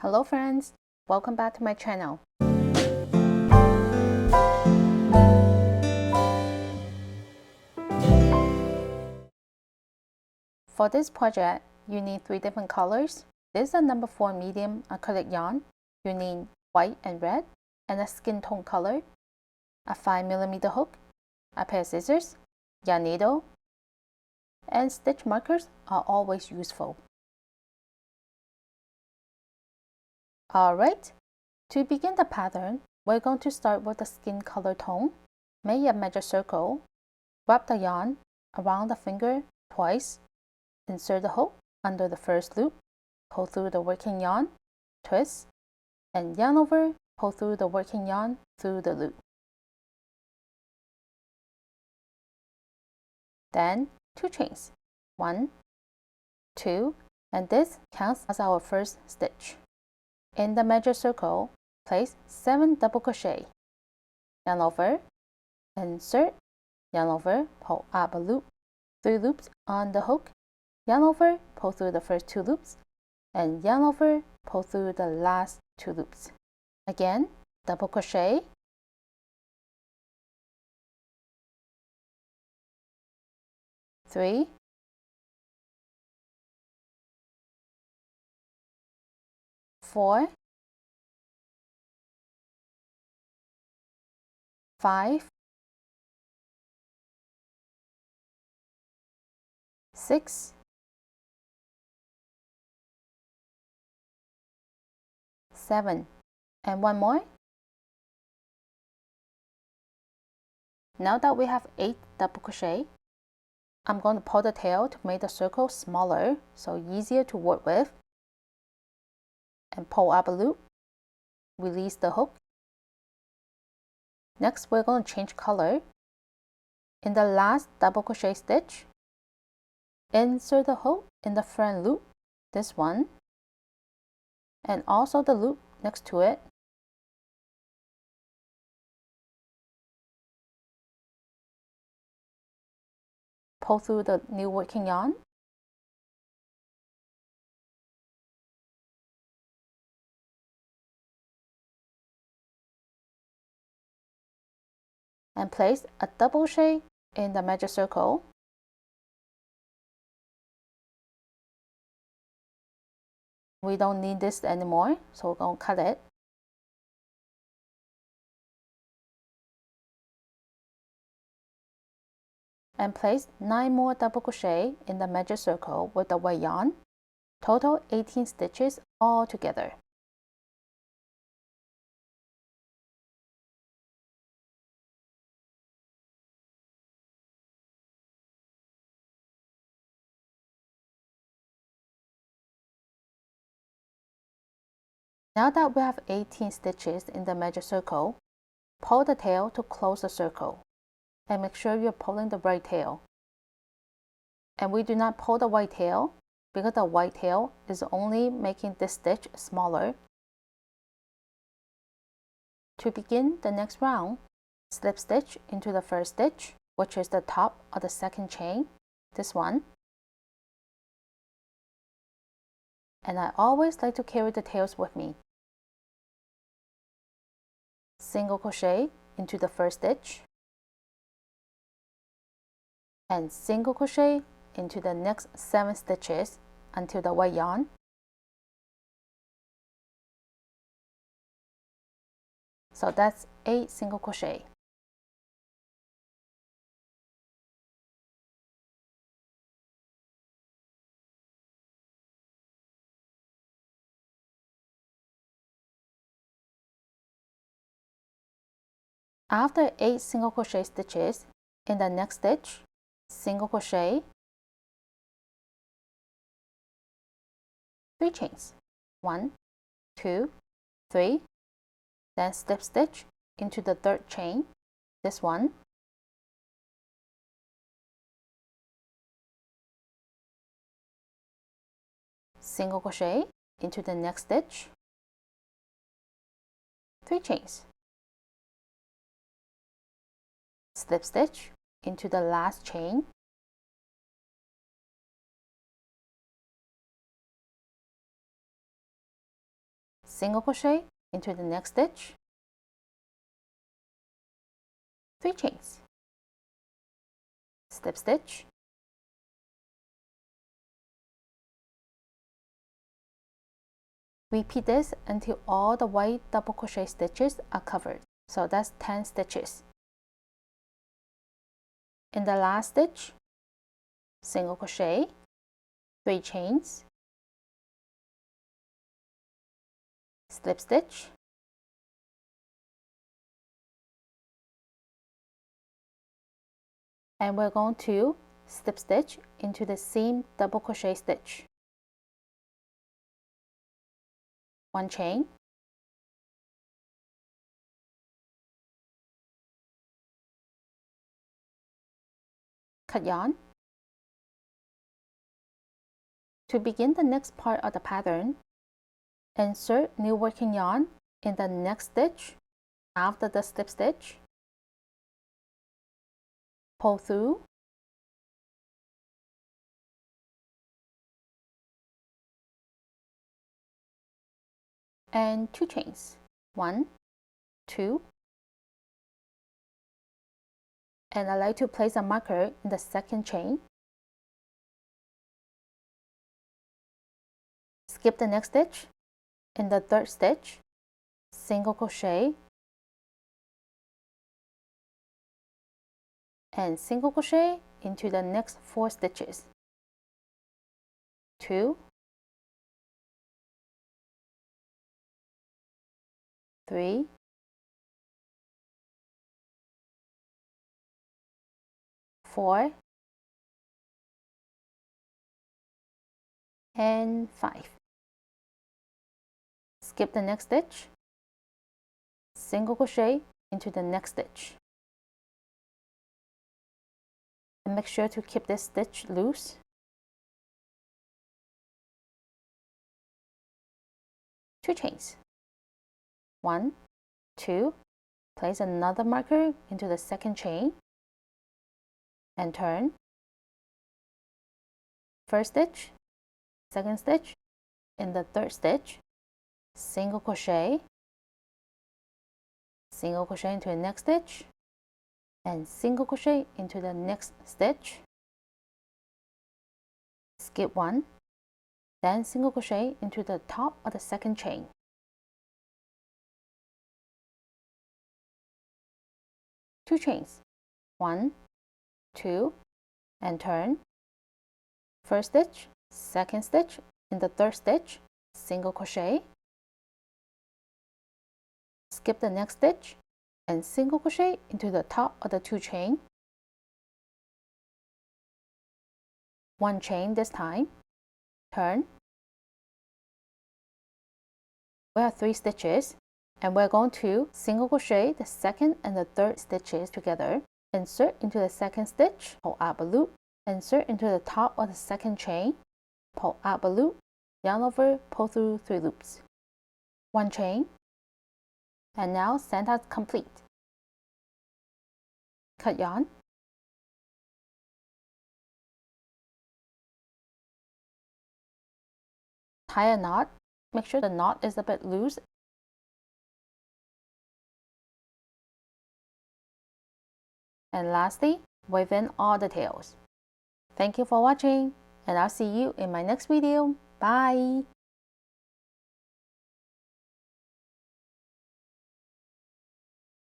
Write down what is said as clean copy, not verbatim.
Hello friends, welcome back to my channel. For this project, you need 3 different colors. This is a number 4 medium acrylic yarn. You need white and red, and a skin tone color, a 5mm hook, a pair of scissors, yarn needle, and stitch markers are always useful. Alright, to begin the pattern, we're going to start with the skin color tone. Make a measure circle, wrap the yarn around the finger twice, insert the hook under the first loop, pull through the working yarn, twist, and yarn over, pull through the working yarn through the loop. Then 2 chains, 1, 2, and this counts as our first stitch. In the measure circle, place 7 double crochet, yarn over, insert, yarn over, pull up a loop, 3 loops on the hook, yarn over, pull through the first 2 loops, and yarn over, pull through the last 2 loops. Again, double crochet, three, 4, 5, 6, 7, and 1 more. Now that we have 8 double crochet, I'm going to pull the tail to make the circle smaller, so easier to work with, and pull up a loop, release the hook. Next, we're going to change color. In the last double crochet stitch, insert the hook in the front loop, this one, and also the loop next to it. Pull through the new working yarn, and place a double crochet in the measure circle. We don't need this anymore, so we're going to cut it. And place 9 more double crochet in the measure circle with the white yarn. Total 18 stitches all together. Now that we have 18 stitches in the measure circle, pull the tail to close the circle, and make sure you're pulling the right tail. And we do not pull the white tail because the white tail is only making this stitch smaller. To begin the next round, slip stitch into the first stitch, which is the top of the second chain, this one. And I always like to carry the tails with me. Single crochet into the first stitch, and single crochet into the next 7 stitches until the white yarn. So that's 8 single crochet. After 8 single crochet stitches, in the next stitch, single crochet, 3 chains, 1, 2, 3, then slip stitch into the third chain, this one, single crochet into the next stitch, 3 chains, slip stitch into the last chain, single crochet into the next stitch, 3 chains, slip stitch, repeat this until all the white double crochet stitches are covered. So that's 10 stitches. In the last stitch, single crochet, 3 chains, slip stitch, and we're going to slip stitch into the same double crochet stitch. 1 chain, cut yarn. To begin the next part of the pattern, insert new working yarn in the next stitch after the slip stitch, pull through, and 2 chains, 1, 2, and I like to place a marker in the second chain. Skip the next stitch. In the third stitch, single crochet and single crochet into the next 4 stitches, 2, 3, 4, and 5. Skip the next stitch, single crochet into the next stitch, and make sure to keep this stitch loose. Two chains, 1, 2, place another marker into the second chain and turn, first stitch, second stitch, in the third stitch, single crochet into the next stitch, and single crochet into the next stitch, skip 1, then single crochet into the top of the second chain. Two chains, 1, 2, and turn, first stitch, second stitch, in the third stitch, single crochet, skip the next stitch, and single crochet into the top of the 2 chain, 1 chain this time, turn. We have 3 stitches, and we're going to single crochet the second and the third stitches together, insert into the second stitch, pull up a loop, insert into the top of the second chain, pull up a loop, yarn over, pull through 3 loops, 1 chain, and now center complete. Cut yarn, tie a knot, make sure the knot is a bit loose, and lastly, weave in all the tails. Thank you for watching, and I'll see you in my next video. Bye!